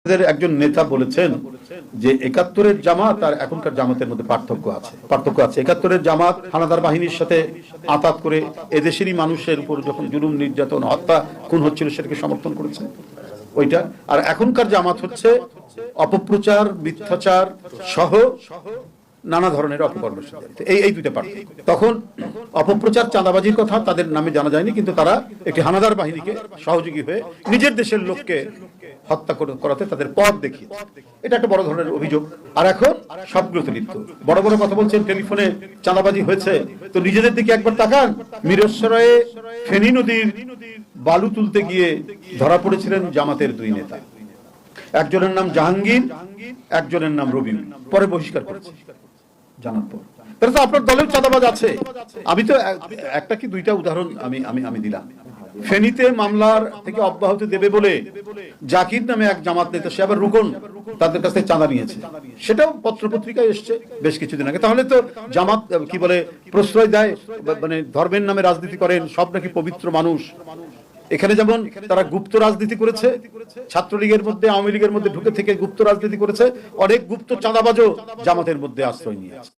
একজন নেতা বলেছেন যে ৭১-এর জামাত আর এখনকার জামাতের মধ্যে পার্থক্য আছে। ৭১-এর জামাত হানাদার বাহিনীর সাথে আতাত করে এদেশেরই মানুষের উপর যখন জুলুম নির্যাতন হত্যা খুন হচ্ছিল সেটাকে সমর্থন করেছে ওইটা। আর এখনকার জামাত হচ্ছে অপপ্রচার মিথ্যাচার সহ নানা ধরনের অপকর্মের সাথে এই দুইটা পার্থক্য। তখন অপপ্রচার চাঁদাবাজির কথা তাদের নামে জানা যায়নি, কিন্তু তারা একটি হানাদার বাহিনীকে সহযোগী হয়ে নিজের দেশের লোককে হত্যা করাতে তাদের পথ দেখিয়ে, এটা একটা বড় ধরনের অভিযোগ। আর এখন সবগুলোতে লিপ্ত, বড় বড় কথা বলছেন, টেলিফোনে চাঁদাবাজি হয়েছে, তো নিজেদের দিকে একবার তাকান। মিরসরায়ে ফেনী নদীর বালু তুলতে গিয়ে ধরা পড়েছিলেন জামাতের দুই নেতা, একজনের নাম জাহাঙ্গীর, একজনের নাম রবিউল, পরে বহিষ্কার করেছে জানার পর। তাহলে তো আপনার দলের চাঁদাবাজ আছে। আমি তো একটা কি দুইটা উদাহরণ আমি দিলাম। ফেনীতে মামলার থেকে অব্যাহতি দেবে বলে জাকির নামে এক জামাত নেতা, সে আবার রুকন, তাদের কাছ থেকে চাঁদা নিয়েছে, সেটাও পত্রপত্রিকায় এসছে বেশ কিছুদিন আগে। তাহলে তো জামাত কি বলে প্রশ্রয় দেয়, মানে ধর্মের নামে রাজনীতি করেন, সব নাকি পবিত্র মানুষ। এখানে যেমন তারা গুপ্ত রাজনীতি করেছে, ছাত্রলীগের মধ্যে আওয়ামী লীগের মধ্যে ঢুকে থেকে গুপ্ত রাজনীতি করেছে, অনেক গুপ্ত চাঁদাবাজও জামাতের মধ্যে আশ্রয় নিয়েছে।